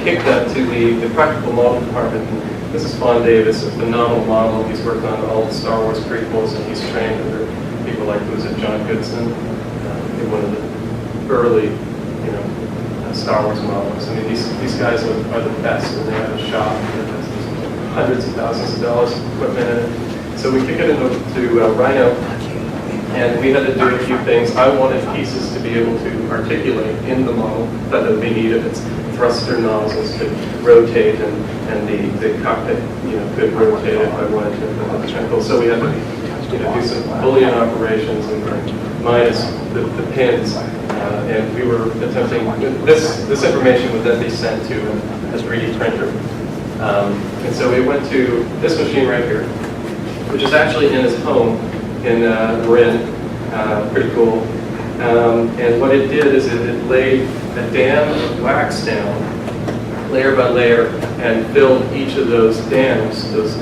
kicked that to the practical model department. And this is Fawn Davis, a phenomenal model. He's worked on all the Star Wars prequels, and he's trained under people like, who's it, John Goodson, one of the early, Star Wars models. I mean, these guys are the best, and they have a shop that has hundreds of thousands of dollars of equipment in it. So we kick it into Rhino, and we had to do a few things. I wanted pieces to be able to articulate in the model that would be needed. Its thruster nozzles could rotate, and the cockpit, could rotate if I wanted to. So we had to, do some Boolean operations and minus the pins, and we were attempting. This information would then be sent to a 3D printer, and so we went to this machine right here, which is actually in his home in Marin. Pretty cool. And what it did is it laid a dam of wax down, layer by layer, and filled each of those dams, those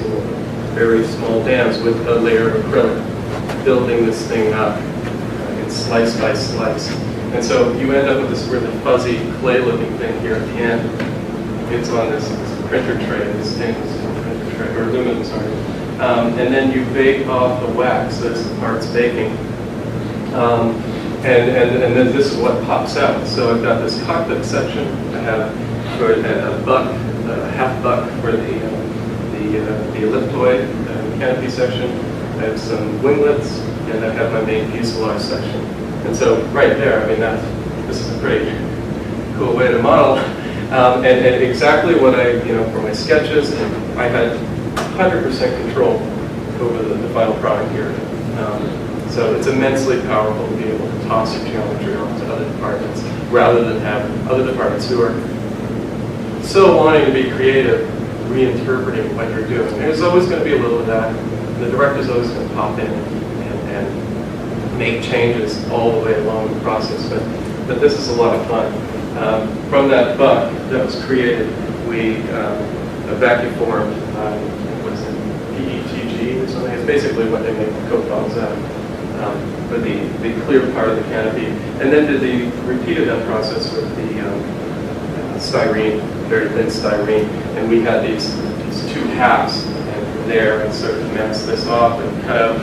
very small dams, with a layer of acrylic, building this thing up in slice by slice. And so you end up with this really fuzzy clay-looking thing here at the end. It's on this printer tray, this stainless steel printer tray, or aluminum, sorry. And then you bake off the wax, that's the parts baking. And then this is what pops out. So I've got this cockpit section. I have for a half buck for the elliptoid canopy section. I have some winglets, and I have my main fuselage section. And so right there, I mean, this is a pretty cool way to model. And exactly what I, for my sketches, and I had 100% control over the final product here. So it's immensely powerful to be able to toss your geometry off to other departments, rather than have other departments who are so wanting to be creative, reinterpreting what you're doing. There's always going to be a little of that. The director's always going to pop in and make changes all the way along the process. But this is a lot of fun. From that buck that was created, we vacuum formed, what is it, PETG or something? It's basically what they make Coke bottles out of. For the clear part of the canopy, and then repeated that process with the styrene, very thin styrene, and we had these two halves, and from there I sort of masked this off and cut out,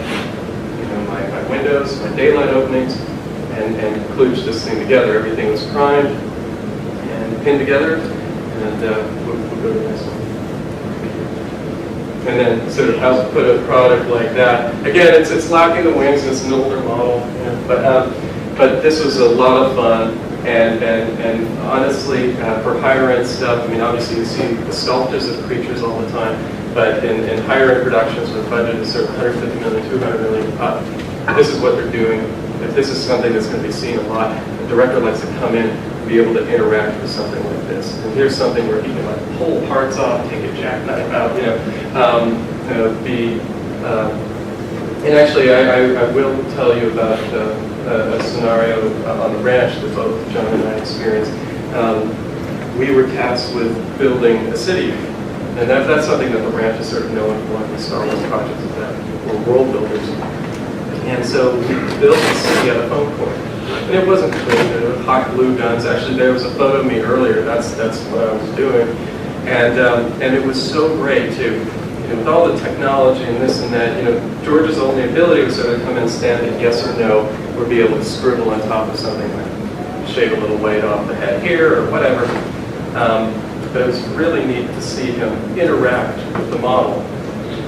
my windows, my daylight openings, and kludged this thing together. Everything was primed and pinned together, and we'll go to the next one. And then sort of how to put a product like that. Again, it's lacking the wings. It's an older model, but this was a lot of fun. And honestly, for higher end stuff, I mean, obviously you see the sculptures of creatures all the time, but in higher end productions with budget is sort of 150 million, 200 million up, this is what they're doing. If this is something that's going to be seen a lot, the director likes to come in and be able to interact with something like this. And here's something where he can pull parts off, take a jackknife out, and actually I will tell you about a scenario on the ranch that both John and I experienced. We were tasked with building a city, and that's something that the ranch is sort of known for, the Star Wars projects of that. We're world builders. And so we built a city out of foam core. And it wasn't clean, there were hot glue guns. Actually, there was a photo of me earlier, that's what I was doing. And it was so great too. With all the technology and this and that, George's only ability was sort of come in and stand at yes or no, or be able to scribble on top of something, like shave a little weight off the head here or whatever. But it was really neat to see him interact with the model.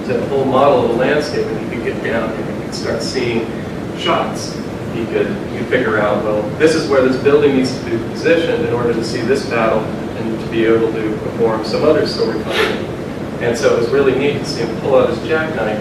To the whole model of the landscape, and he could get down and he could start seeing shots. He could figure out, well, this is where this building needs to be positioned in order to see this battle and to be able to perform some other story function. And so it was really neat to see him pull out his jackknife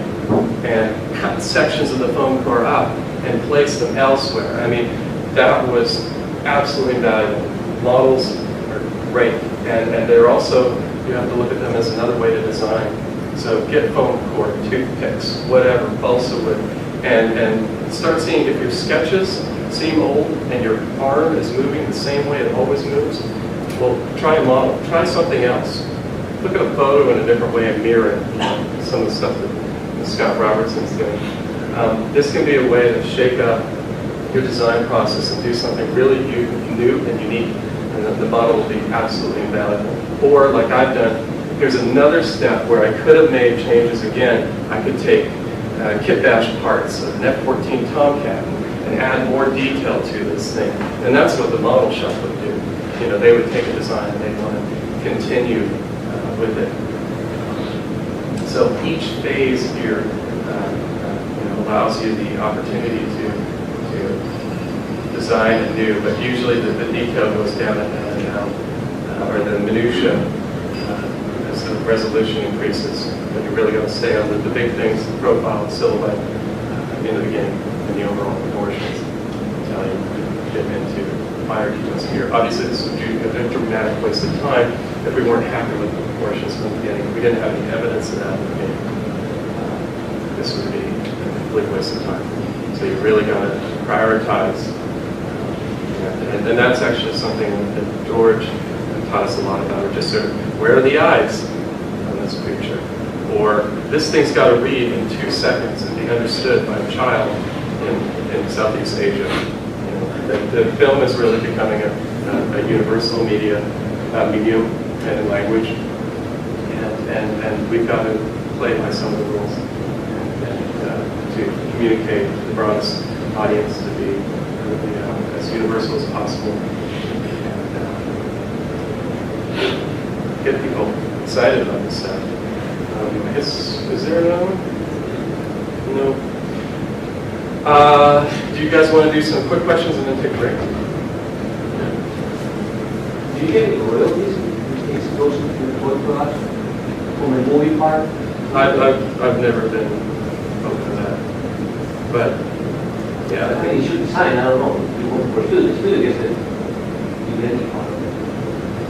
and cut sections of the foam core up and place them elsewhere. I mean, that was absolutely valuable. Models are great, and they're also, you have to look at them as another way to design. So get foam core, toothpicks, whatever, balsa wood, and start seeing if your sketches seem old and your arm is moving the same way it always moves. Well, try a model, try something else. Look at a photo in a different way and mirror it. Some of the stuff that Scott Robertson's doing. This can be a way to shake up your design process and do something really new and unique and the model will be absolutely invaluable. Or, like I've done, here's another step where I could have made changes again. I could take kit bash parts of an F-14 Tomcat and add more detail to this thing. And that's what the model shop would do. You know, they would take a design and they'd want to continue with it. So each phase here allows you the opportunity to design anew, but usually the detail goes down and down, or the minutia as the resolution increases. But you really got to stay on the big things, the profile, the silhouette in the beginning, and the overall proportions until you get into higher details here. Obviously, this would be a dramatic waste of time if we weren't happy with the proportions from the beginning. If we didn't have any evidence of that in the beginning, this would be a complete waste of time. So you really got to prioritize. And that's actually something that George taught us a lot about, or just sort of, where are the eyes on this picture? Or this thing's got to read in 2 seconds and be understood by a child in Southeast Asia. The film is really becoming a universal medium and language, and we've got to play by some of the rules and to communicate to the broadest audience, to be as universal as possible, and get people excited about this stuff. I guess, is there another one? No. Do you guys want to do some quick questions and then take a break? Do you get any royalties exclusive to the toy product from the movie part? I've never been open to that, but yeah, I I mean, you should sign. I don't know. You work for students. Student gets it. You get any part of it?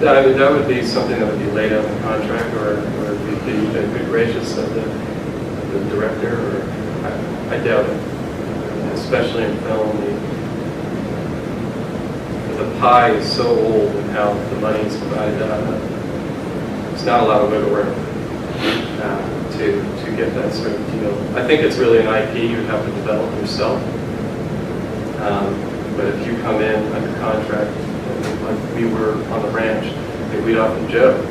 that would be something that would be laid out in the contract, or be the good gracious of the director, or I doubt it. Especially in film, the pie is so old and how the money is divided up. There's not a lot of wiggle room to get that sort of deal. I think it's really an IP you have to develop yourself. But if you come in under contract, like we were on the ranch, we'd often joke,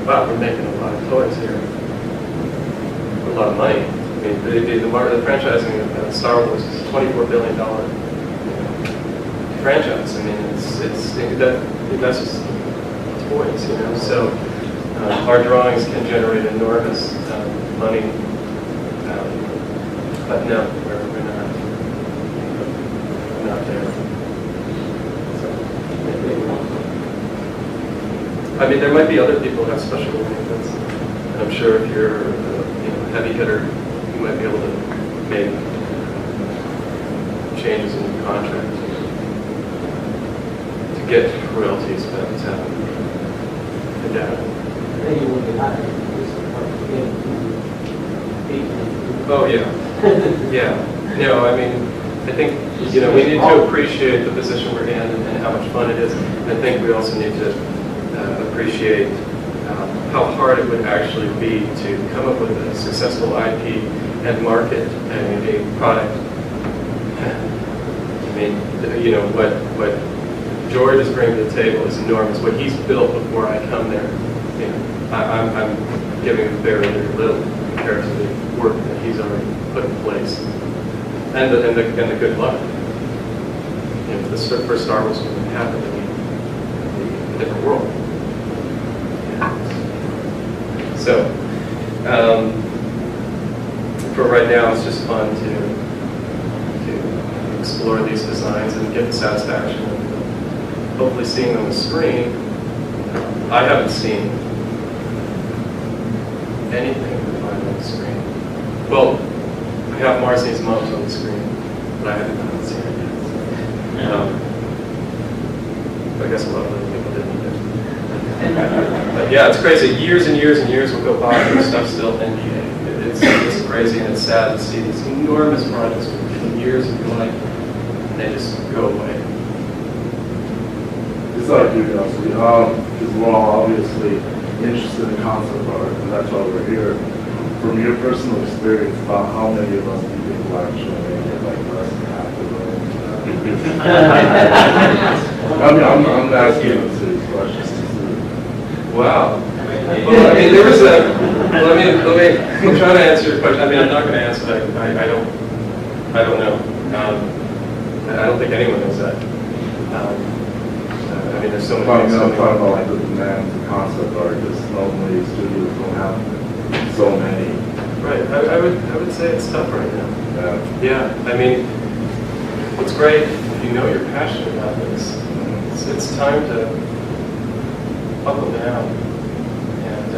wow, we're making a lot of toys here, a lot of money. I mean, the franchising of Star Wars is a $24 billion franchise. I mean, that's just toys, So our drawings can generate enormous money, but no, we're not there. So, I mean, there might be other people who have special arrangements, and I'm sure if you're a heavy hitter, you might be able to make changes in the contract to get royalties, but yeah. Then you will be hired. Oh yeah, yeah. No, I mean, I think we need to appreciate the position we're in and how much fun it is. I think we also need to appreciate how hard it would actually be to come up with a successful IP and market a product. I mean, what George is bringing to the table is enormous. What he's built before I come there, I'm giving very, very little compared to the work that he's already put in place, and the good luck. If the first Star Wars movie happened, it'd be a different world. So, for right now, it's just fun to explore these designs and get the satisfaction of hopefully seeing them on the screen. I haven't seen anything on the screen. Well, I have Marcy's Mums on the screen, but I haven't seen it yet. I guess a lot of other people didn't either. But yeah, it's crazy. Years and years and years will go by and stuff's still NDA. It's crazy and it's sad to see these enormous projects for years of your life, and they just go away. It's like curiosity. Because we're all obviously interested in concept art, and that's why we're here. From your personal experience, about how many of us do you think will actually make it, like less than half of them? I'm asking you these questions. Wow. Well, I mean, there was a, I'm trying to answer your question. I mean, I'm not going to answer that. I don't know. I don't think anyone knows that. I mean, there's so many things. I'm talking about like the demands of concept artists. Normally studios don't have so many. Right. I would say it's tough right now. Yeah. Yeah. I mean, it's great if you know you're passionate about this. It's time to buckle down and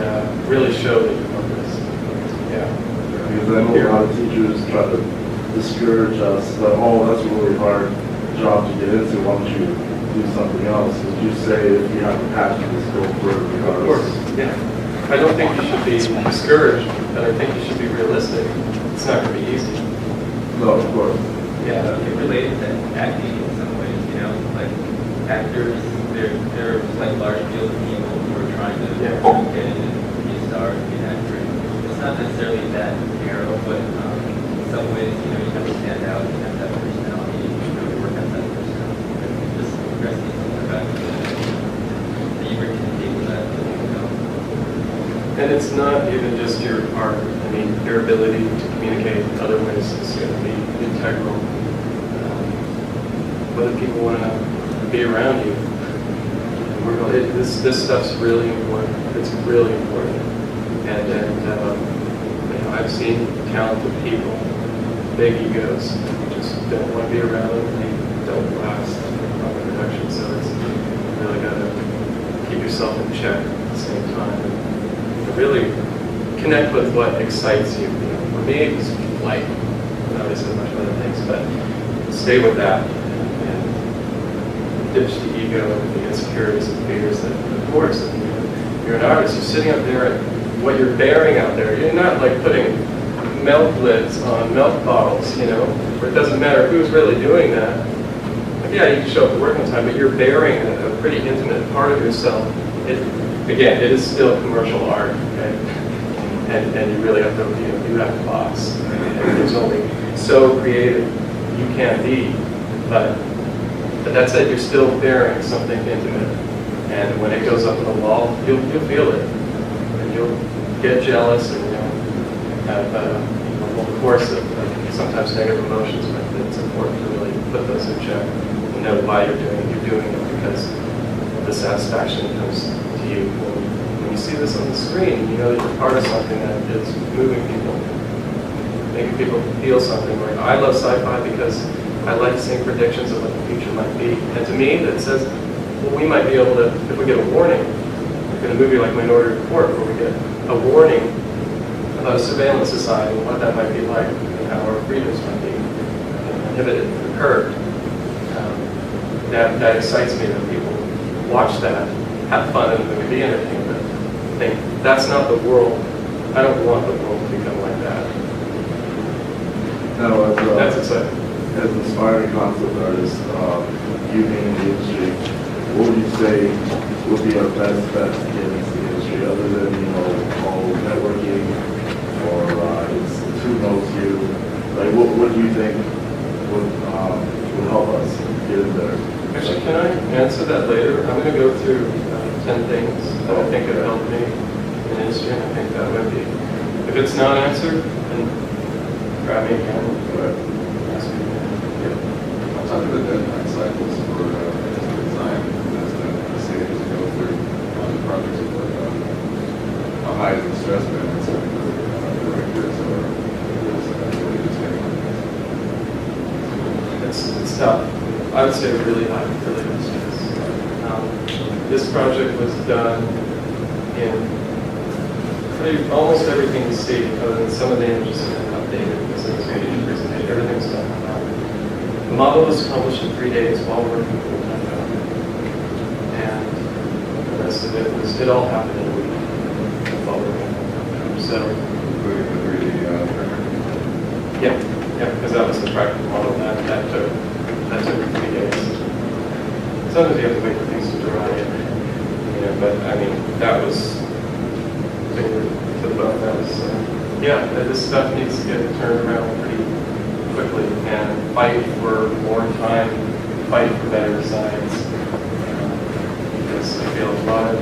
really show that you love this. Yeah. Because I know a lot of teachers try to discourage us, like, oh, that's a really hard job to get into, why don't you do something else? Would you say if you have a passion, just go for it regardless? Of course, yeah. I don't think you should be discouraged, but I think you should be realistic. It's not going to be easy. No, of course. Yeah. It related to acting in some ways, you know, like actors, they're like large field of people who are trying to get in and be a star and be an actor. It's not necessarily that narrow, but in some ways, you know, you have to stand out, you have to have personality, you know, work on that personality. Just resting on the fact that you bring to the table that, you know. And it's not even just your art. I mean, your ability to communicate in other ways is going to be integral. Whether people want to be around you. This stuff's really important. It's really important. And you know, I've seen talented people, big egos, who just don't want to be around them. They don't last on the production. So it's you really got to keep yourself in check at the same time. And really connect with what excites you. You know, for me, it was light. Obviously, a bunch of other things, but stay with that. Ditch the ego and the insecurities and fears that, of course, you're an artist, you're sitting up there and what you're bearing out there, you're not like putting milk lids on milk bottles, you know, where it doesn't matter who's really doing that. Like, yeah, you can show up to work on time, but you're bearing a pretty intimate part of yourself. Again, it is still commercial art, okay? And you really have to, you know, you have to box. And there's only so creative you can be, but that said, you're still bearing something intimate, and when it goes up on the wall, you'll feel it, and you'll get jealous, and you'll have a whole course of sometimes negative emotions. But it's important to really put those in check and know why you're doing it. You're doing it because of the satisfaction that comes to you when you see this on the screen. You know that you're part of something that is moving people, making people feel something. Like I love sci-fi because I like seeing predictions of what the future might be. And to me, that says, well, we might be able to, if we get a warning, like in a movie like Minority Report, where we get a warning about a surveillance society and what that might be like, and how our freedoms might be inhibited or curbed. That excites me that people watch that, have fun in the movie, be entertained, but think, that's not the world. I don't want the world to become like that. No, That's exciting. As inspiring concept artists, you being in the industry, what would you say would be our best bet to get into the industry, other than, you know, all networking, or it's who knows you? Like, what do you think would help us get in there? Actually, can I answer that later? I'm going to go through 10 things that I think have helped me in the industry, and I think that would be, if it's not answered, then grab me again. Right. Talk about the deadline cycles for design as the stages go through on the projects you work on. How high is the stress balance for directors or really just anyone? It's tough. I would say really high stress. This project was done in almost everything you see, other than some of the images have been updated because it was a huge presentation. Everything's done. The model was published in 3 days while working full-time job. And the rest of it all happened in a week while working full-time job. So, Including the 3D printer? yeah, because that was the practical model. That took 3 days. Sometimes you have to wait for things to dry. You know, but I mean, that was finger to the bone. That was, this stuff needs to get turned around quickly and fight for more time, fight for better designs. Because I feel a lot of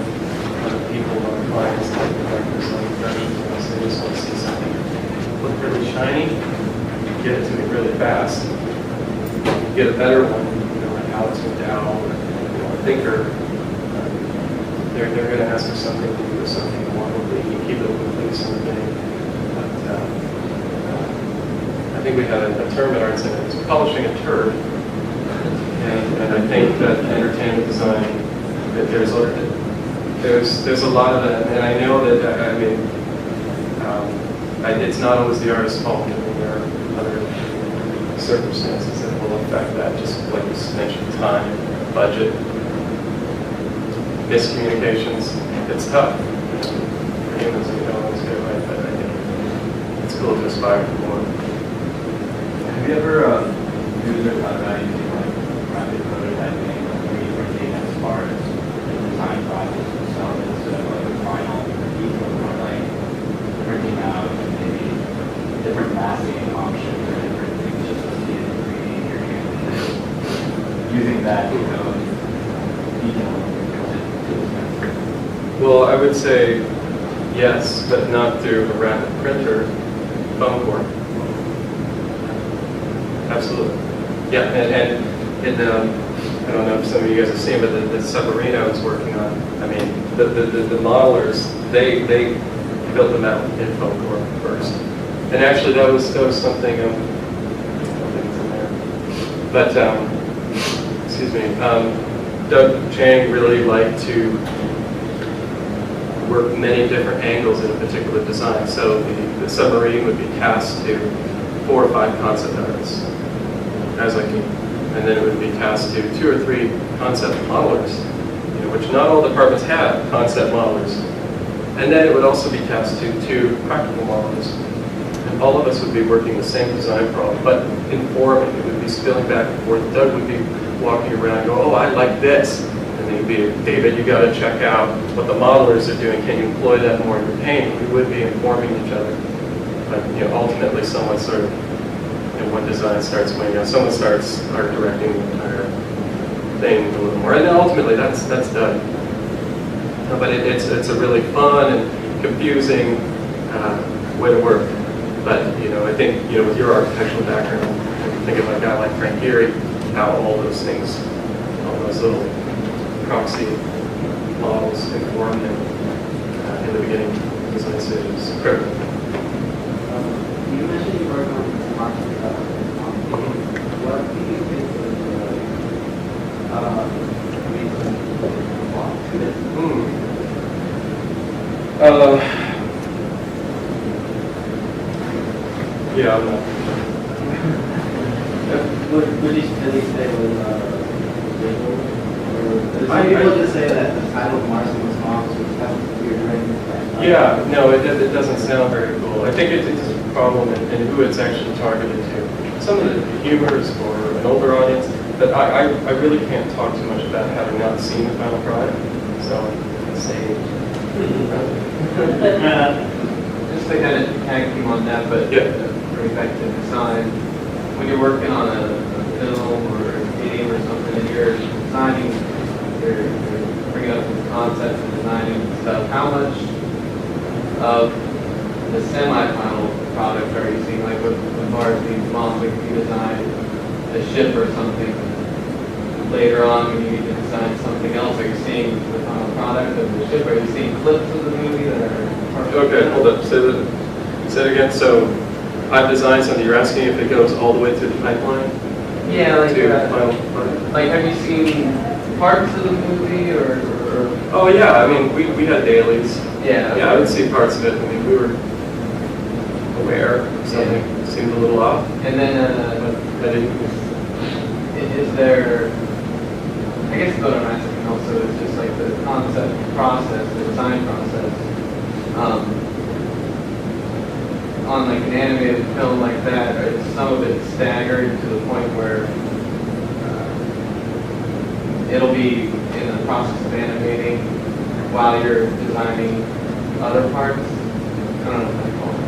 people, a lot of clients, like directors, like professionals, they just want to see something look really shiny, get it to me really fast, get a better one, like Alex McDowell or a thinker. They're going to ask for something new or something wonderfully, keep it with sort of thing. But I think we had a term at Art Center, it's polishing a turd. And I think that entertainment design, that there's a lot of that, and I know that, it's not always the artist's fault. I mean, there are other circumstances that will affect that, just like you mentioned, time, budget, miscommunications. It's tough. For humans, we don't always get it right, but I think it's cool to aspire for more. Have you ever used or thought about using like rapid prototyping or 3D printing as far as the design process itself instead of like a final detail, or like printing out maybe different masking options or different things just to see it in 3D in your hand, and then using that, detail. Well, I would say yes, but not through a rapid printer, foam core. Absolutely. Yeah, and I don't know if some of you guys have seen, but the submarine I was working on, I mean, the modelers, they built them out in foam core first. And actually that was something, I don't think it's in there. But, excuse me, Doug Chiang really liked to work many different angles in a particular design. So the submarine would be tasked to 4 or 5 concept artists, as I can, and then it would be tasked to 2 or 3 concept modelers, which not all departments have concept modelers. And then it would also be tasked to 2 practical modelers. And all of us would be working the same design problem, but informing. It would be spilling back and forth. Doug would be walking around and go, oh, I like this. And then he'd be, David, you got to check out what the modelers are doing. Can you employ that more in your painting? We would be informing each other. But ultimately, someone sort of, one design starts winning. Someone starts art directing the entire thing a little more. And then ultimately, that's done. But it's a really fun and confusing way to work. But I think with your architectural background, think of a guy like Frank Gehry, how all those things, all those little proxy models inform him in the beginning design stages. Critical. You mentioned you work on marketing. What do you think is yeah, I'm not. Would you say was visual? Some people just say that the title of Mars was Moms was weird, right? Yeah, no, it doesn't sound very cool. I think it's a problem in who it's actually targeted to. Some of the humor is for an older audience, but I really can't talk too much about having not seen the final product. So, say. Just to kind of keep on that, but Yeah. bring back to design. When you're working on a film or a medium or something, and you're designing, you're bringing up the concepts and designing stuff, how much of the semi-final product are you seeing? Like with Mars being small, like if you design a ship or something, later on when you need to design something else, are you seeing the final product of the ship? Are you seeing clips of the movie that are part of Okay, hold up. Say it again. So, I've designed something. You're asking if it goes all the way through the pipeline Yeah, like to the final product? Like, have you seen parts of the movie or Oh yeah, I mean we had dailies. yeah? Yeah, I would see parts of it. I mean we were aware something seemed a little off. And then, I didn't. is there? I guess photomassing also is just like the concept process, the design process. On like an animated film like that, is some of it staggered to the point where it'll be in the process of animating while you're designing other parts? I don't know if I call it.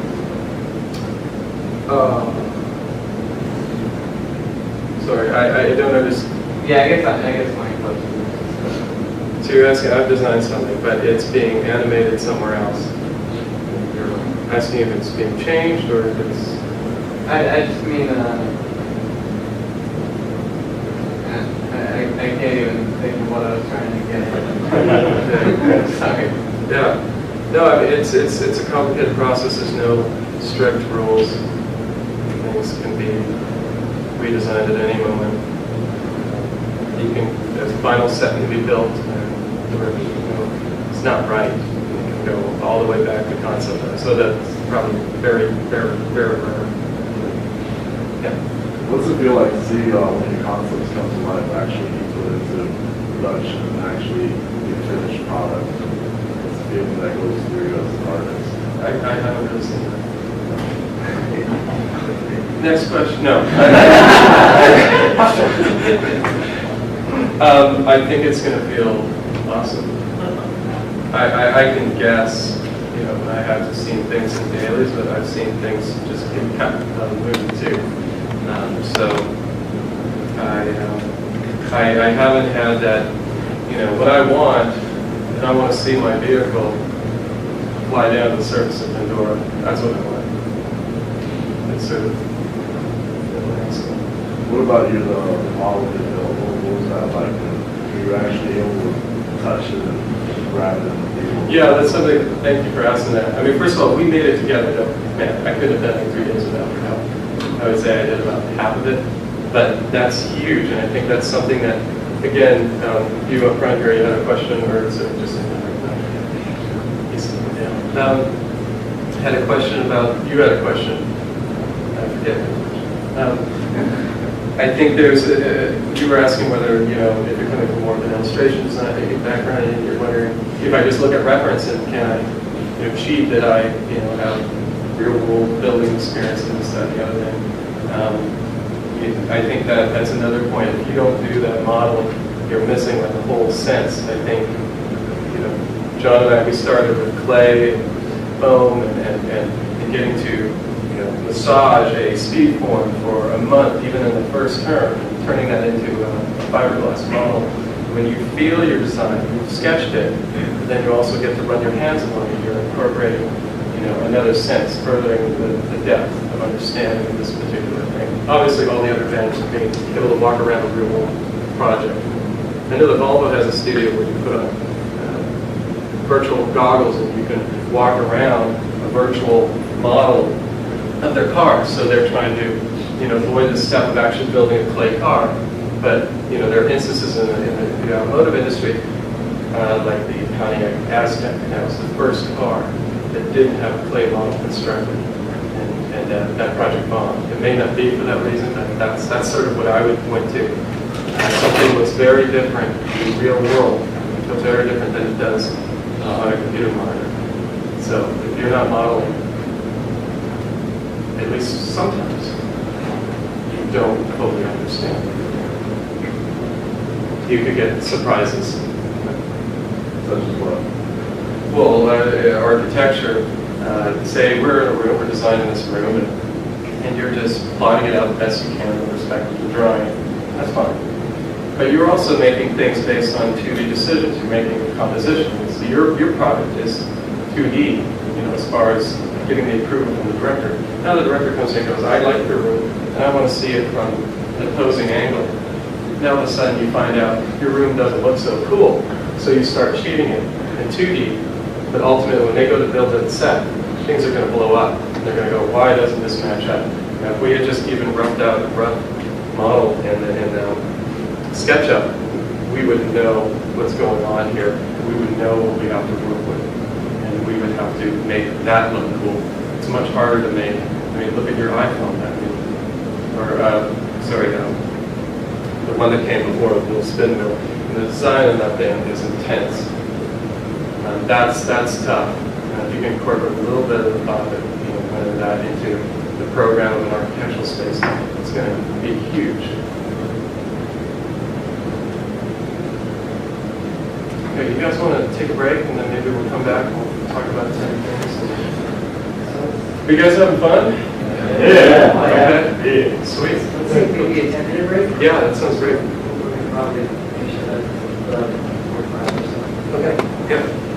sorry, I don't understand. Yeah, I guess my question So you're asking, I've designed something, but it's being animated somewhere else. You're asking if it's being changed or if it's... I just mean, I can't even think of what I was trying to get at. Sorry. Yeah. No, I mean, it's a complicated process. There's no strict rules. Things can be redesigned at any moment. You can, there's a final set can be built, and it's not right. You can go all the way back to concept. So that's probably very, very, very rare. Yeah. What's it feel like to see when your concepts come to life actually be put into production and actually be a finished product? What's the feeling that goes through you as an artist? I haven't really seen that. Next question. No. I think it's going to feel awesome. I can guess, you know, I haven't seen things in dailies, but I've seen things just get cut on the movie too. So I haven't had that, you know, what I want, and I want to see my vehicle fly down to the surface of Pandora. That's what I want. It's sort of What about you, the model you built? What was that like? Were you actually able to touch it and grab it? Yeah, that's something, thank you for asking that. I mean, first of all, we made it together. Man, I couldn't have done it in 3 days without your help. I would say I did about half of it, but that's huge, and I think that's something that, again, you up front here, you had a question, or is it just had a question about, you had a question. I forget. I think there's, you were asking whether, you know, if you're coming from more of an illustration design background, and you're wondering if I just look at reference and can I, you know, cheat that I, you know, have real world building experience and this, that, the other thing. I think that that's another point. If you don't do that model, you're missing like the whole sense. I think, you know, John and I, we started with clay and foam and getting to, you know, massage a speed form for a month, even in the first term, turning that into a fiberglass model. When you feel your design, you've sketched it, but then you also get to run your hands along it. You're incorporating, you know, another sense, furthering the depth of understanding of this particular thing. Obviously, all the other advantages of being able to walk around a real world project. I know that Volvo has a studio where you put on virtual goggles and you can walk around a virtual model of their car. So they're trying to, you know, avoid the step of actually building a clay car. But, you know, there are instances in the automotive industry, like the Pontiac Aztec, that was the first car that didn't have a clay model constructed, and that project bombed. It may not be for that reason, but that's sort of what I would point to. Something was very different in the real world, but very different than it does on a computer monitor. So if you're not modeling, at least sometimes, you don't fully understand. You could get surprises. Such as what? Well, architecture, say we're in a room, we're designing this room, and you're just plotting it out the best you can with respect to the drawing. That's fine. But you're also making things based on 2D decisions. You're making compositions. So your product is 2D, you know, as far as getting the approval from the director. Now the director comes in and goes, I like your room, and I want to see it from an opposing angle. Now all of a sudden you find out your room doesn't look so cool, so you start cheating it in 2D. But ultimately, when they go to build that set, things are going to blow up. They're going to go, why doesn't this match up? Now, if we had just even roughed out a rough model in SketchUp, we wouldn't know what's going on here. We would know what we have to work with, and we would have to make that look cool. It's much harder to make. I mean, look at your iPhone. The one that came before, the little spin wheel. And the design of that thing is intense. That's tough. If you can incorporate a little bit of the thought that, you know, whether that into the program of an architectural space, it's going to be huge. Okay, you guys want to take a break, and then maybe we'll come back and we'll talk about 10 things. Are you guys having fun? Okay. Sweet. Let's take maybe a 10-minute break. Yeah, that sounds great. We're gonna probably finish at 11:45 or so. Okay, yeah.